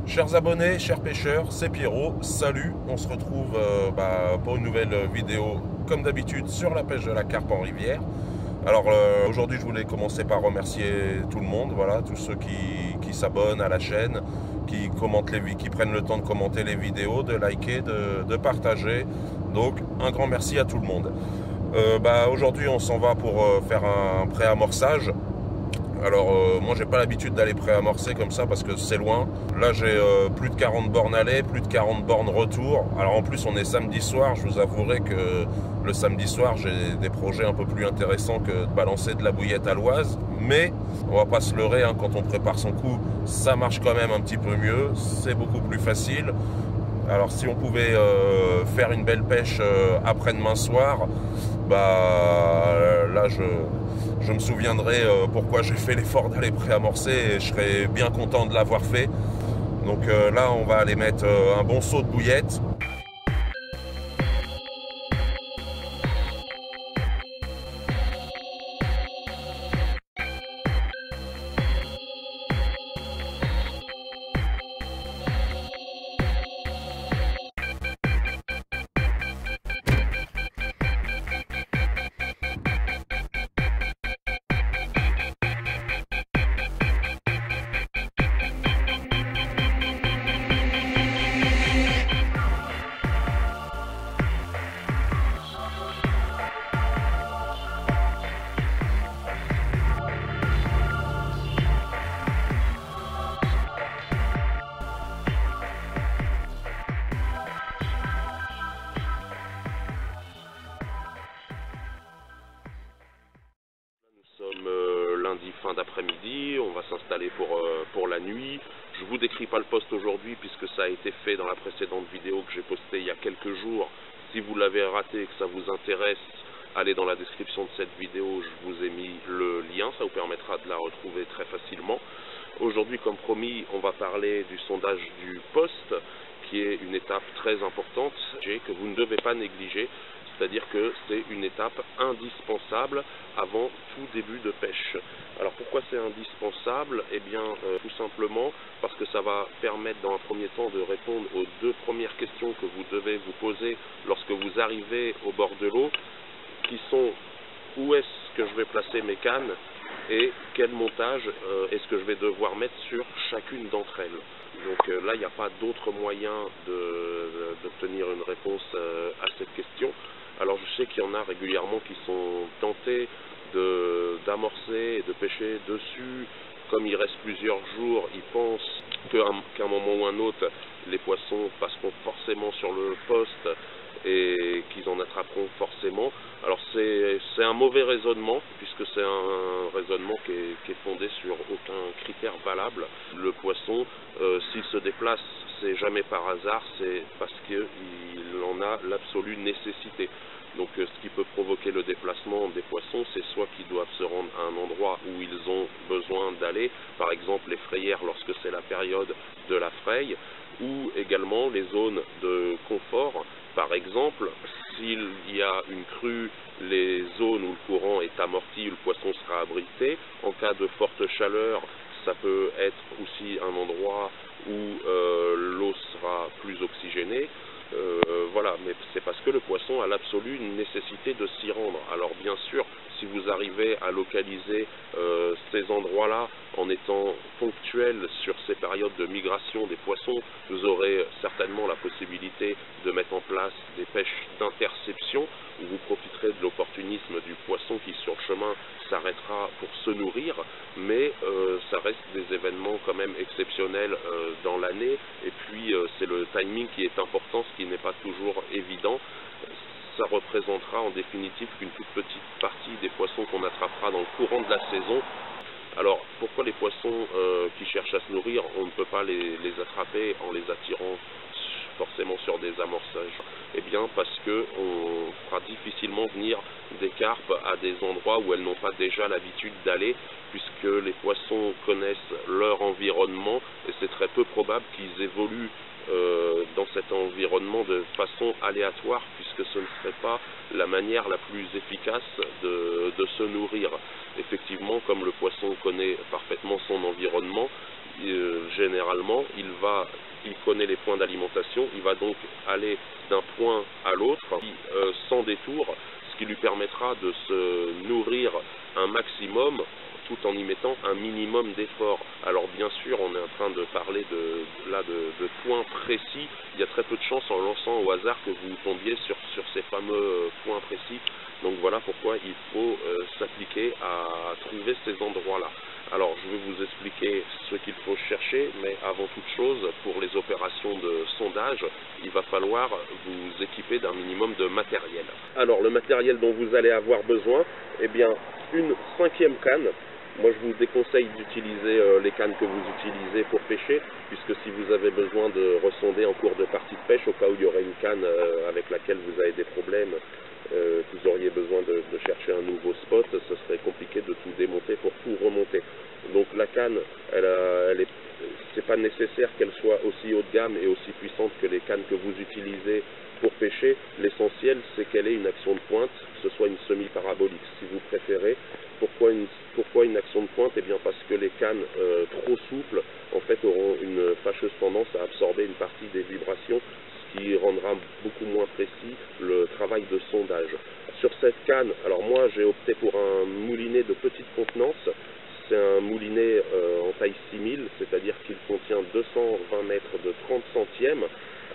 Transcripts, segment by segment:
Chers abonnés, chers pêcheurs, c'est Pierrot, salut, on se retrouve pour une nouvelle vidéo comme d'habitude sur la pêche de la carpe en rivière. Alors aujourd'hui je voulais commencer par remercier tout le monde, voilà, tous ceux qui s'abonnent à la chaîne, qui prennent le temps de commenter les vidéos, de liker, de partager. Donc un grand merci à tout le monde. Aujourd'hui on s'en va pour faire un pré-amorçage. Alors moi j'ai pas l'habitude d'aller pré-amorcer comme ça parce que c'est loin. Là j'ai plus de 40 bornes aller, plus de 40 bornes retour. Alors en plus on est samedi soir, je vous avouerai que le samedi soir j'ai des projets un peu plus intéressants que de balancer de la bouillette à l'oise. Mais on va pas se leurrer, hein, quand on prépare son coup, ça marche quand même un petit peu mieux, c'est beaucoup plus facile. Alors si on pouvait faire une belle pêche après-demain soir, là je me souviendrai pourquoi j'ai fait l'effort d'aller pré-amorcer et je serais bien content de l'avoir fait. Donc là on va aller mettre un bon seau de bouillette. Nous sommes lundi fin d'après-midi, on va s'installer pour la nuit. Je vous décris pas le poste aujourd'hui puisque ça a été fait dans la précédente vidéo que j'ai postée il y a quelques jours. Si vous l'avez raté et que ça vous intéresse, allez dans la description de cette vidéo, je vous ai mis le lien, ça vous permettra de la retrouver très facilement. Aujourd'hui, comme promis, on va parler du sondage du poste, qui est une étape très importante que vous ne devez pas négliger. C'est-à-dire que c'est une étape indispensable avant tout début de pêche. Alors pourquoi c'est indispensable? Eh bien tout simplement parce que ça va permettre dans un premier temps de répondre aux deux premières questions que vous devez vous poser lorsque vous arrivez au bord de l'eau, qui sont: où est-ce que je vais placer mes cannes et quel montage est-ce que je vais devoir mettre sur chacune d'entre elles. Donc là, il n'y a pas d'autre moyen d'obtenir une réponse à cette question. Alors je sais qu'il y en a régulièrement qui sont tentés d'amorcer et de pêcher dessus. Comme il reste plusieurs jours, ils pensent qu'à un moment ou un autre, les poissons passeront forcément sur le poste et qu'ils en attraperont forcément. Alors c'est un mauvais raisonnement, puisque c'est un raisonnement qui est fondé sur aucun critère valable. Le poisson, s'il se déplace, c'est jamais par hasard, c'est parce qu'il en a l'absolue nécessité. Donc ce qui peut provoquer le déplacement des poissons, c'est soit qu'ils doivent se rendre à un endroit où ils ont besoin d'aller, par exemple les frayères lorsque c'est la période de la fraye, ou également les zones de confort. Par exemple, s'il y a une crue, les zones où le courant est amorti, où le poisson sera abrité. En cas de forte chaleur, ça peut être aussi un endroit où l'eau sera plus oxygénée. Voilà, mais c'est parce que le poisson a l'absolue nécessité de s'y rendre. Alors bien sûr, si vous arrivez à localiser ces endroits-là en étant ponctuel sur ces périodes de migration des poissons, vous aurez certainement la possibilité de mettre en place des pêches d'interception, où vous profiterez de l'opportunisme du poisson qui sur le chemin s'arrêtera pour se nourrir, mais ça reste des événements quand même exceptionnels dans l'année, et puis c'est le timing qui est important, ce qui n'est pas toujours évident. Ça représentera en définitive qu'une toute petite partie des poissons qu'on attrapera dans le courant de la saison. Alors pourquoi les poissons qui cherchent à se nourrir, on ne peut pas les attraper en les attirant forcément sur des amorçages? Eh bien parce qu'on fera difficilement venir des carpes à des endroits où elles n'ont pas déjà l'habitude d'aller, puisque les poissons connaissent leur environnement et c'est très peu probable qu'ils évoluent dans cet environnement de façon aléatoire, puisque ce ne serait pas la manière la plus efficace de se nourrir. Effectivement, comme le poisson connaît parfaitement son environnement, généralement, il connaît les points d'alimentation, il va donc aller d'un point à l'autre sans détour, ce qui lui permettra de se nourrir un maximum tout en y mettant un minimum d'effort. Alors bien sûr, on est en train de parler de points précis. Il y a très peu de chances en lançant au hasard que vous tombiez sur ces fameux points précis. Donc voilà pourquoi il faut s'appliquer à trouver ces endroits-là. Alors je vais vous expliquer ce qu'il faut chercher, mais avant toute chose, pour les opérations de sondage, il va falloir vous équiper d'un minimum de matériel. Alors le matériel dont vous allez avoir besoin, eh bien une 5e canne. Moi je vous déconseille d'utiliser les cannes que vous utilisez pour pêcher, puisque si vous avez besoin de ressonder en cours de partie de pêche, au cas où il y aurait une canne avec laquelle vous avez des problèmes, vous auriez besoin de chercher un nouveau spot, ce serait compliqué de tout démonter pour tout remonter. Donc la canne, c'est pas nécessaire qu'elle soit aussi haut de gamme et aussi puissante que les cannes que vous utilisez pour pêcher. L'essentiel, c'est qu'elle ait une action de pointe, que ce soit une semi-parabolique si vous préférez. Pourquoi une action de pointe? Eh bien parce que les cannes trop souples en fait auront une fâcheuse tendance à absorber une partie des vibrations, ce qui rendra beaucoup moins précis le travail de sondage. Sur cette canne, alors moi j'ai opté pour un moulinet de petite contenance. C'est un moulinet en taille 6000, c'est-à-dire qu'il contient 220 mètres de 30 centièmes.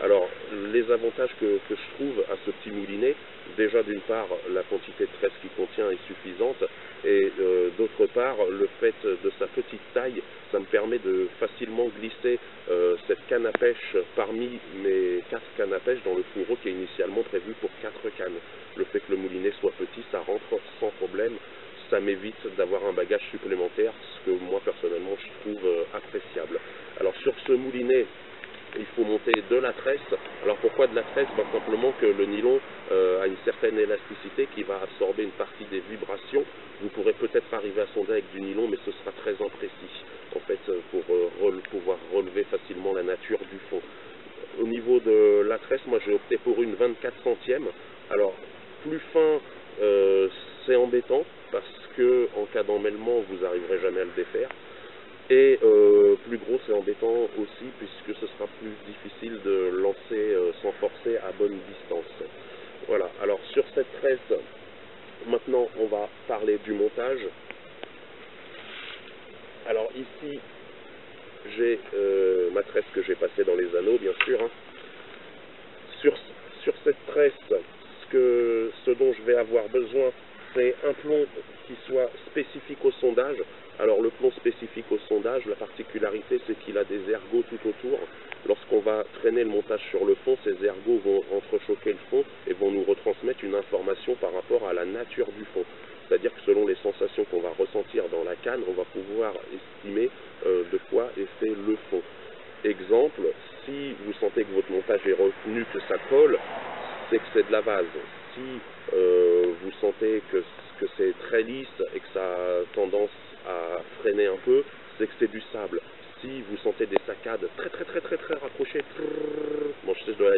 Alors, les avantages que je trouve à ce petit moulinet, déjà d'une part, la quantité de tresse qu'il contient est suffisante, et d'autre part, le fait de sa petite taille, ça me permet de facilement glisser cette canne à pêche parmi mes 4 cannes à pêche dans le fourreau qui est initialement prévu pour 4 cannes. Le fait que le moulinet soit petit, ça rentre sans problème. Ça m'évite d'avoir un bagage supplémentaire, ce que moi personnellement je trouve appréciable. Alors sur ce moulinet, il faut monter de la tresse. Alors pourquoi de la tresse? Simplement que le nylon a une certaine élasticité qui va absorber une partie des vibrations. Vous pourrez peut-être arriver à sonder avec du nylon, mais ce sera très imprécis en fait pour pouvoir relever facilement la nature du fond. Au niveau de la tresse, moi j'ai opté pour une 24 centièmes. Alors plus fin, c'est embêtant parce que en cas d'emmêlement, vous n'arriverez jamais à le défaire. Et plus gros, c'est embêtant aussi puisque ce sera plus difficile de lancer sans forcer à bonne distance. Voilà, alors sur cette tresse, maintenant on va parler du montage. Alors ici, j'ai ma tresse que j'ai passée dans les anneaux, bien sûr. Hein. Sur cette tresse, ce dont je vais avoir besoin, c'est un plomb qui soit spécifique au sondage. Alors le plomb spécifique au sondage, la particularité c'est qu'il a des ergots tout autour. Lorsqu'on va traîner le montage sur le fond, ces ergots vont entrechoquer le fond et vont nous retransmettre une information par rapport à la nature du fond. C'est-à-dire que selon les sensations qu'on va ressentir dans la canne, on va pouvoir estimer de quoi est fait le fond. Exemple, si vous sentez que votre montage est retenu, que ça colle, c'est que c'est de la vase. Si vous sentez que c'est très lisse et que ça a tendance à freiner un peu, c'est que c'est du sable. Si vous sentez des saccades très rapprochées, bon je sais je dois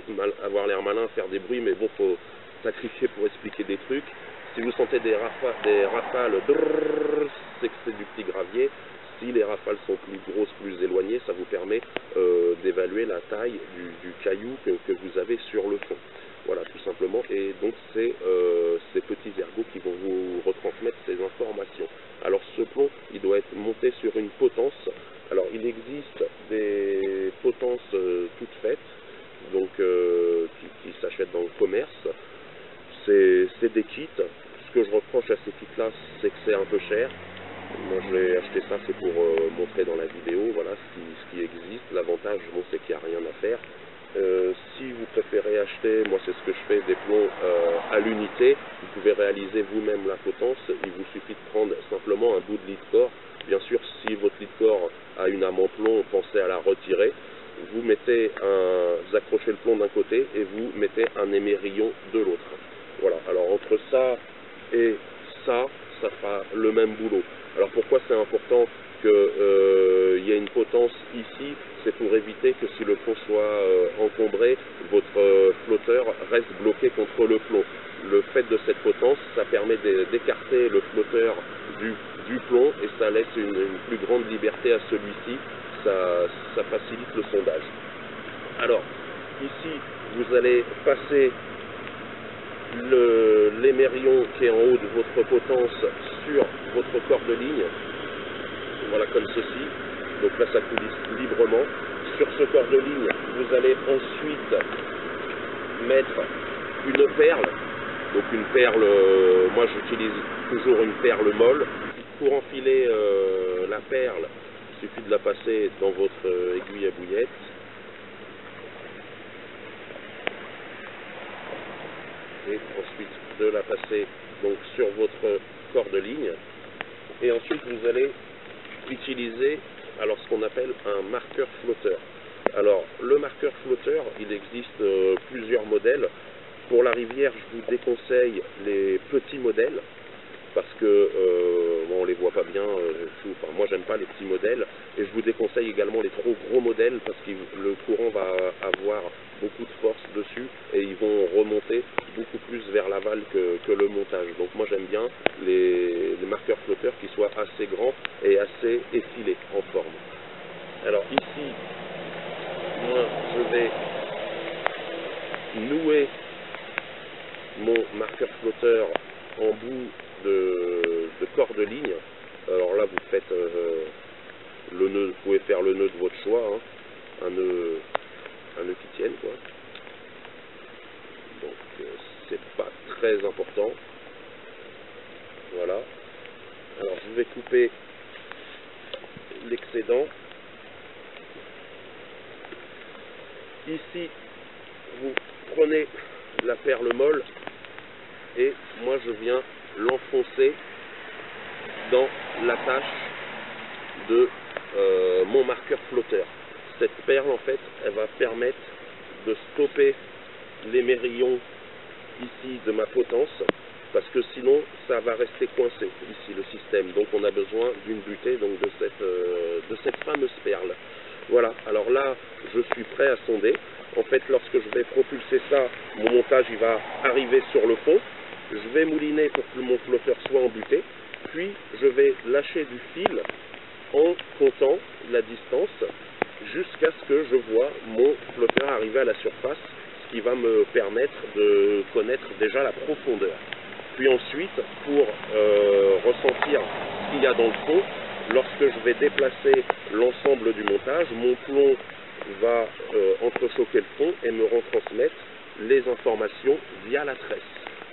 avoir l'air malin à faire des bruits, mais bon faut sacrifier pour expliquer des trucs. Si vous sentez des rafales, c'est que c'est du petit gravier. Si les rafales sont plus grosses, plus éloignées, ça vous permet d'évaluer la taille du caillou que vous avez sur le fond. Voilà, tout simplement. Et donc, c'est ces petits ergots qui vont vous retransmettre ces informations. Alors, ce plomb, il doit être monté sur une potence. Alors, il existe des potences toutes faites, donc qui s'achètent dans le commerce. C'est des kits. Ce que je reproche à ces kits-là, c'est que c'est un peu cher. Moi, je l'ai acheté ça, c'est pour montrer dans la vidéo, voilà ce qui existe. L'avantage, bon, c'est qu'il n'y a rien à faire. Si vous préférez acheter, moi c'est ce que je fais, des plombs à l'unité, vous pouvez réaliser vous-même la potence. Il vous suffit de prendre simplement un bout de lit de corps. Bien sûr, si votre lit de corps a une âme en plomb, pensez à la retirer. Vous accrochez le plomb d'un côté et vous mettez un émerillon de l'autre. Voilà, alors entre ça et ça fera le même boulot. Alors pourquoi c'est important qu'il y ait une potence ici? C'est pour éviter que si le plomb soit encombré, votre flotteur reste bloqué contre le plomb. Le fait de cette potence, ça permet d'écarter le flotteur du plomb et ça laisse une plus grande liberté à celui-ci ça facilite le sondage. Alors, ici, vous allez passer l'émerion qui est en haut de votre potence sur votre corps de ligne. Voilà, comme ceci. Donc là, ça coulisse librement. Sur ce corps de ligne, vous allez ensuite mettre une perle. Donc une perle, moi j'utilise toujours une perle molle. Pour enfiler la perle, il suffit de la passer dans votre aiguille à bouillette. Et ensuite de la passer donc sur votre corps de ligne. Et ensuite vous allez utiliser alors ce qu'on appelle un marqueur flotteur. Alors le marqueur flotteur, il existe plusieurs modèles. Pour la rivière, je vous déconseille les petits modèles parce que bon, on les voit pas bien. Enfin, moi, j'aime pas les petits modèles, et je vous déconseille également les trop gros modèles parce que le courant va avoir beaucoup de force dessus et ils vont remonter beaucoup plus vers l'aval que le montage. Donc moi, j'aime bien les marqueurs flotteurs qui soient assez grands et assez effilés en forme. Alors ici, moi, je vais nouer mon marqueur flotteur en bout de corps de ligne. Alors là, vous faites le nœud, vous pouvez faire le nœud de votre choix, hein. un nœud qui tienne, quoi. Donc c'est pas très important. Voilà. Alors je vais couper l'excédent. Ici, vous prenez la perle molle et moi je viens l'enfoncer dans l'attache de mon marqueur flotteur. Cette perle, en fait, elle va permettre de stopper l'émérillon ici de ma potence, parce que sinon ça va rester coincé ici le système. Donc on a besoin d'une butée, donc de cette fameuse perle. Voilà, alors là je suis prêt à sonder. En fait, lorsque je vais propulser ça, mon montage il va arriver sur le fond. Je vais mouliner pour que mon flotteur soit embuté, puis je vais lâcher du fil en comptant la distance jusqu'à ce que je vois mon flotteur arriver à la surface, ce qui va me permettre de connaître déjà la profondeur. Puis ensuite, pour ressentir ce qu'il y a dans le fond, lorsque je vais déplacer l'ensemble du montage, mon plomb va entrechoquer le fond et me retransmettre les informations via la tresse.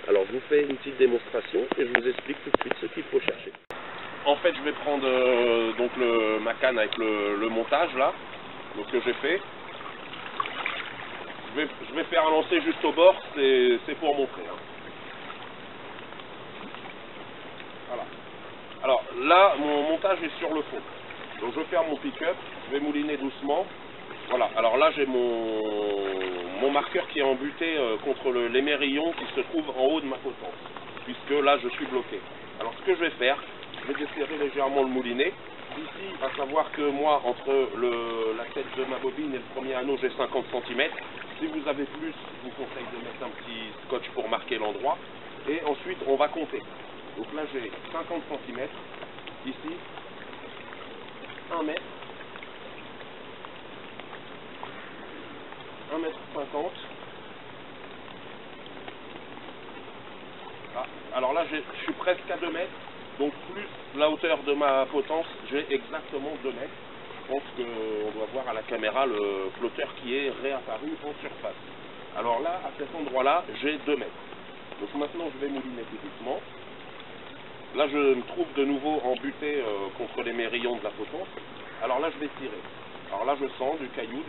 Alors je vous fais une petite démonstration et je vous explique tout de suite ce qu'il faut chercher. En fait, je vais prendre donc ma canne avec le montage là, donc que j'ai fait. Je vais faire un lancer juste au bord, c'est pour montrer. Hein. Voilà. Alors là, mon montage est sur le fond. Donc je vais faire mon pick-up, je vais mouliner doucement. Voilà, alors là j'ai mon marqueur qui est embuté contre l'émérillon qui se trouve en haut de ma potence, puisque là je suis bloqué. Alors ce que je vais faire, je vais desserrer légèrement le moulinet. Ici, à savoir que moi, entre la tête de ma bobine et le premier anneau, j'ai 50 cm. Si vous avez plus, je vous conseille de mettre un petit scotch pour marquer l'endroit. Et ensuite, on va compter. Donc là, j'ai 50 cm. Ici, 1 mètre. 1,50 m. Ah, alors là, je suis presque à 2 mètres. Donc plus la hauteur de ma potence, j'ai exactement 2 mètres. Je pense qu'on doit voir à la caméra le flotteur qui est réapparu en surface. Alors là, à cet endroit-là, j'ai 2 mètres. Donc maintenant, je vais mouliner tout doucement. Là, je me trouve de nouveau embuté contre l'émérillon de la potence. Alors là, je vais tirer. Alors là, je sens du caillou.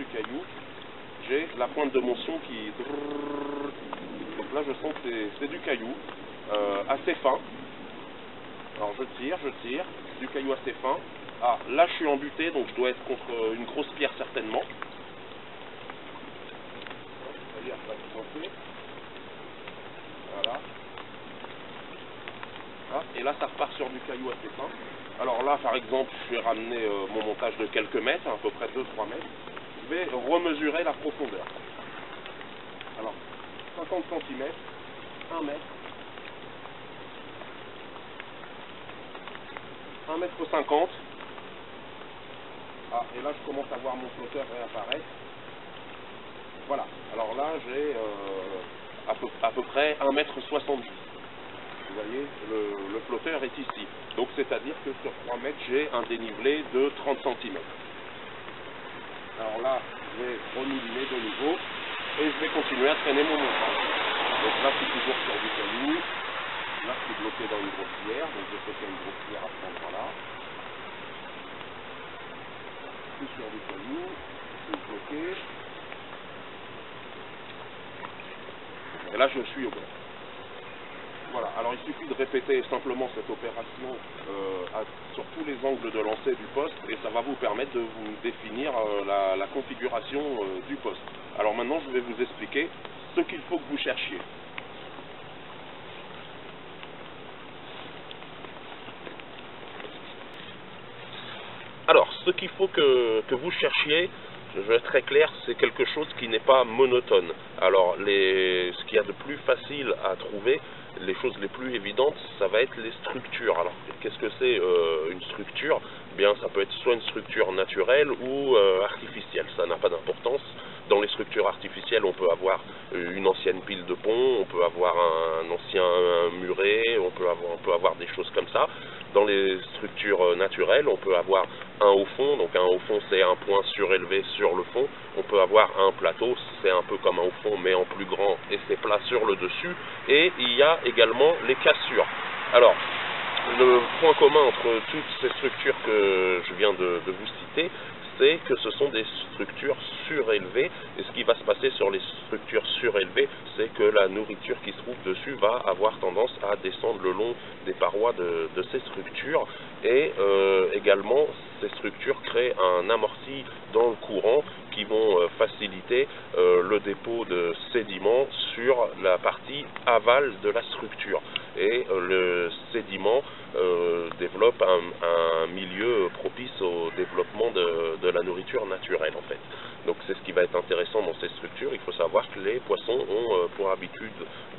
J'ai la pointe de mon son qui... Donc là, je sens que c'est du caillou assez fin. Alors je tire, du caillou assez fin. Ah, là je suis embuté, donc je dois être contre une grosse pierre certainement. Voilà. Ah, et là ça repart sur du caillou assez fin. Alors là par exemple, je vais ramener mon montage de quelques mètres, à peu près 2-3 mètres. Je vais remesurer la profondeur. Alors, 50 cm, 1 mètre. 1,50 m, Ah, et là je commence à voir mon flotteur réapparaître. Voilà, alors là j'ai à peu près 1,70 m. Vous voyez, le flotteur est ici. Donc c'est-à-dire que sur 3 mètres, j'ai un dénivelé de 30 cm. Alors là, je vais remouler de nouveau et je vais continuer à traîner mon montage. Donc là, je suis toujours sur du caillou. Là, je suis bloqué dans une grossière, donc je sais qu'il y a une grossière à prendre là. Je suis sur du caillou, je suis bloqué. Et là, je suis au bord. Voilà, alors il suffit de répéter simplement cette opération sur tous les angles de lancer du poste et ça va vous permettre de vous définir la configuration du poste. Alors maintenant, je vais vous expliquer ce qu'il faut que vous cherchiez. Alors, ce qu'il faut que vous cherchiez, je vais être très clair, c'est quelque chose qui n'est pas monotone. Alors, ce qu'il y a de plus facile à trouver, les choses les plus évidentes, ça va être les structures. Alors, qu'est-ce que c'est une structure? Bien, ça peut être soit une structure naturelle ou artificielle, ça n'a pas d'importance. Dans les structures artificielles, on peut avoir une ancienne pile de pont, on peut avoir un ancien muret, on peut avoir des choses comme ça. Dans les structures naturelles, on peut avoir un haut fond, donc un haut fond c'est un point surélevé sur le fond. On peut avoir un plateau, c'est un peu comme un haut fond mais en plus grand et c'est plat sur le dessus. Et il y a également les cassures. Alors, le point commun entre toutes ces structures que je viens de vous citer, c'est que ce sont des structures surélevées, et ce qui va se passer sur les structures surélevées, c'est que la nourriture qui se trouve dessus va avoir tendance à descendre le long des parois de ces structures, et également ces structures créent un amorti dans le courant qui vont faciliter le dépôt de sédiments sur la partie aval de la structure. Et le sédiment développe un milieu propice au développement de la nourriture naturelle en fait. Donc c'est ce qui va être intéressant dans ces structures. Il faut savoir que les poissons ont pour habitude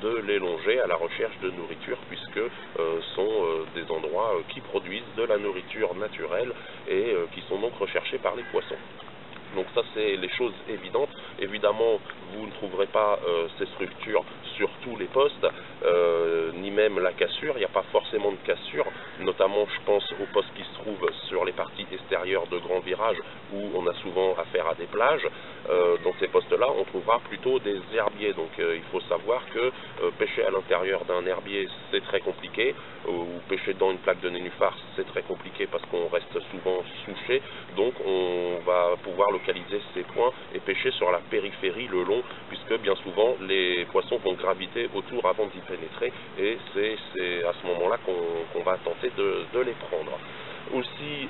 de les longer à la recherche de nourriture puisque sont des endroits qui produisent de la nourriture naturelle et qui sont donc recherchés par les poissons. Donc ça c'est les choses évidentes. Évidemment vous ne trouverez pas ces structures sur tous les postes, ni même la cassure, il n'y a pas forcément de cassure, notamment je pense aux postes qui se trouvent sur les parties extérieures de grands virages où on a souvent affaire à des plages. Dans ces postes-là on trouvera plutôt des herbiers, donc il faut savoir que pêcher à l'intérieur d'un herbier c'est très compliqué, ou pêcher dans une plaque de nénuphar c'est très compliqué parce qu'on reste souvent souché, donc on va pouvoir localiser ces points et pêcher sur la périphérie le long, puisque bien souvent les poissons vont graviter autour avant d'y pénétrer et c'est à ce moment-là qu'on va tenter de les prendre. Aussi,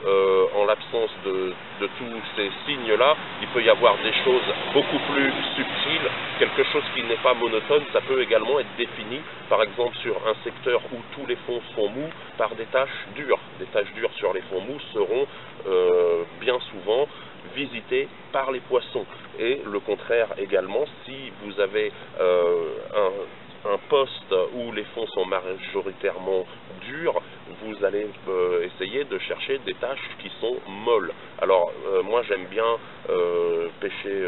en l'absence de tous ces signes-là, il peut y avoir des choses beaucoup plus subtiles, quelque chose qui n'est pas monotone, ça peut également être défini, par exemple sur un secteur où tous les fonds sont mous, par des taches dures. Des taches dures sur les fonds mous seront bien souvent visitées par les poissons. Et le contraire également, si vous avez un poste où les fonds sont majoritairement durs, vous allez essayer de chercher des taches qui sont molles. Alors moi j'aime bien pêcher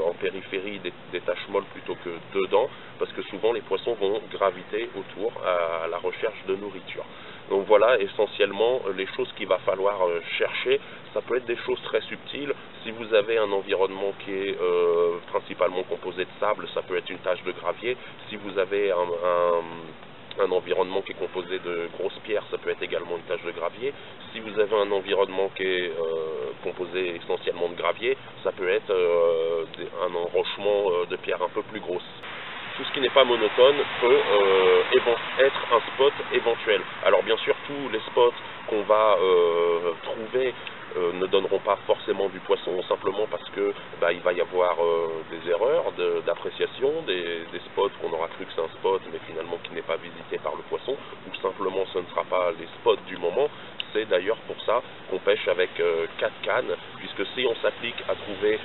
en périphérie des taches molles plutôt que dedans, parce que souvent les poissons vont graviter autour à la recherche de nourriture. Donc voilà essentiellement les choses qu'il va falloir chercher. Ça peut être des choses très subtiles. Si vous avez un environnement qui est principalement composé de sable, ça peut être une tache de gravier. Si vous avez un environnement qui est composé de grosses pierres, ça peut être également une tache de gravier. Si vous avez un environnement qui est composé essentiellement de gravier, ça peut être un enrochement de pierres un peu plus grosses. Tout ce qui n'est pas monotone peut être un spot éventuel. Alors bien sûr, tous les spots qu'on va trouver ne donneront pas forcément du poisson, simplement parce que il va y avoir des erreurs d'appréciation, des spots qu'on aura cru que c'est un spot, mais finalement qui n'est pas visité par le poisson, ou simplement ce ne sera pas les spots du moment. C'est d'ailleurs pour ça qu'on pêche avec 4 cannes, puisque si on s'applique à trouver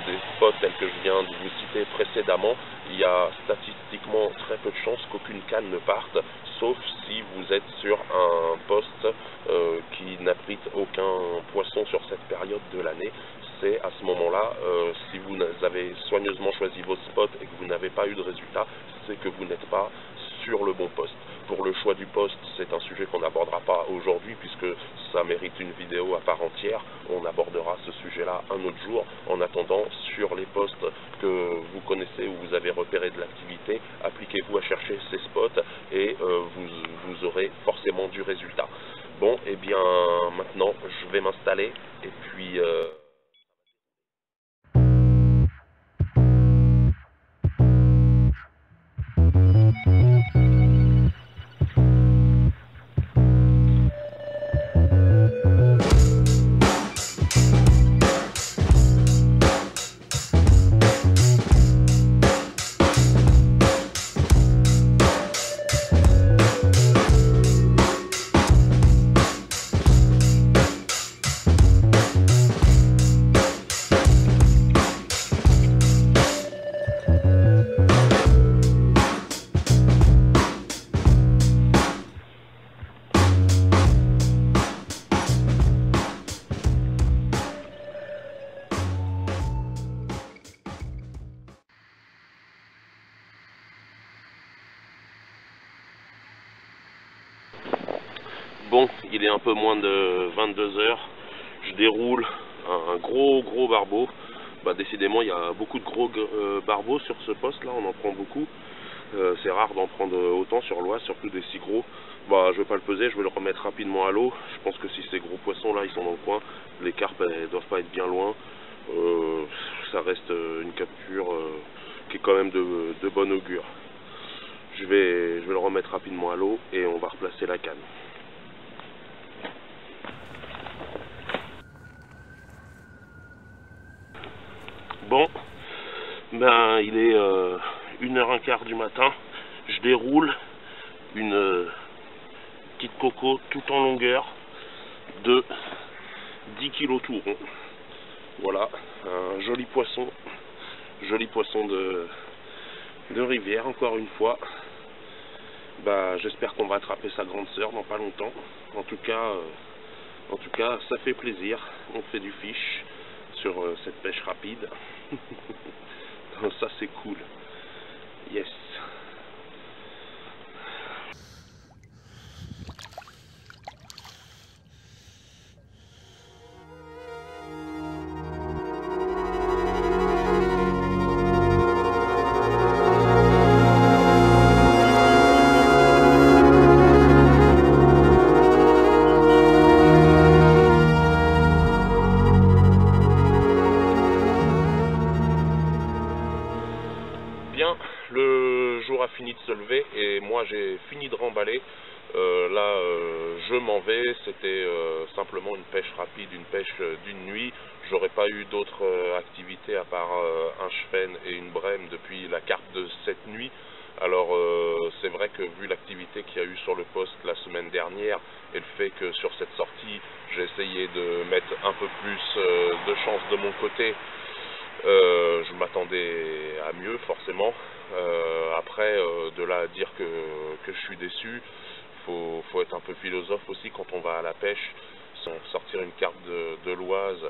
des spots tels que je viens viens de vous citer précédemment, il y a statistiquement très peu de chances qu'aucune canne ne parte, sauf si vous êtes sur un poste qui n'abrite aucun poisson sur cette période de l'année. C'est à ce moment-là, si vous avez soigneusement choisi vos spots et que vous n'avez pas eu de résultat, c'est que vous n'êtes pas sur le bon poste. Pour le choix du poste, c'est un sujet qu'on n'abordera pas aujourd'hui puisque ça mérite une vidéo à part entière. On abordera ce sujet-là un autre jour. En attendant, sur les postes que vous connaissez ou vous avez repéré de l'activité, appliquez-vous à chercher ces spots et vous aurez forcément du résultat. Bon, et bien maintenant, je vais m'installer et puis... Bon, il est un peu moins de 22 h, je déroule un gros barbeau. Bah, décidément, il y a beaucoup de gros barbeaux sur ce poste là, on en prend beaucoup. C'est rare d'en prendre autant sur l'Oise, surtout des si gros. Bah, je vais pas le peser, je vais le remettre rapidement à l'eau. Je pense que si ces gros poissons là, ils sont dans le coin, les carpes elles doivent pas être bien loin. Ça reste une capture qui est quand même de bon augure. Je vais le remettre rapidement à l'eau et on va replacer la canne. Bon, ben il est 1h15 du matin, je déroule une petite coco tout en longueur de 10 kg tout rond. Voilà, un joli poisson de rivière encore une fois. Bah, j'espère qu'on va attraper sa grande sœur dans pas longtemps. En tout cas, ça fait plaisir, on fait du fish sur cette pêche rapide. Ça c'est cool. Yes. Le jour a fini de se lever et moi j'ai fini de remballer. Je m'en vais. C'était simplement une pêche rapide, une pêche d'une nuit. J'aurais pas eu d'autres activités à part un chevenne et une brème depuis la carte de cette nuit. Alors c'est vrai que vu l'activité qu'il y a eu sur le poste la semaine dernière et le fait que sur cette sortie j'ai essayé de mettre un peu plus de chance de mon côté, je m'attendais à mieux forcément. Après, de là à dire que je suis déçu, faut être un peu philosophe aussi quand on va à la pêche. Sortir une carte de l'Oise,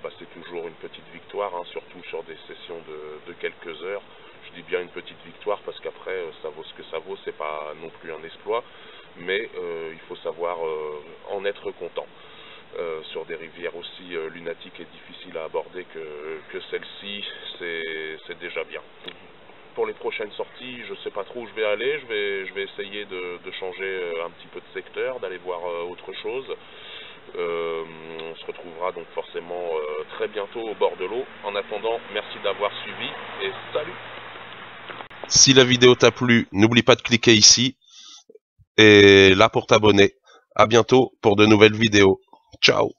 bah, c'est toujours une petite victoire, hein, surtout sur des sessions de quelques heures. Je dis bien une petite victoire parce qu'après ça vaut ce que ça vaut, c'est pas non plus un exploit, mais il faut savoir en être content. Sur des rivières aussi lunatiques et difficiles à aborder que celle-ci, c'est déjà bien. Pour les prochaines sorties, je ne sais pas trop où je vais aller, je vais essayer de changer un petit peu de secteur, d'aller voir autre chose. On se retrouvera donc forcément très bientôt au bord de l'eau. En attendant, merci d'avoir suivi et salut! Si la vidéo t'a plu, n'oublie pas de cliquer ici et là pour t'abonner. À bientôt pour de nouvelles vidéos. Ciao!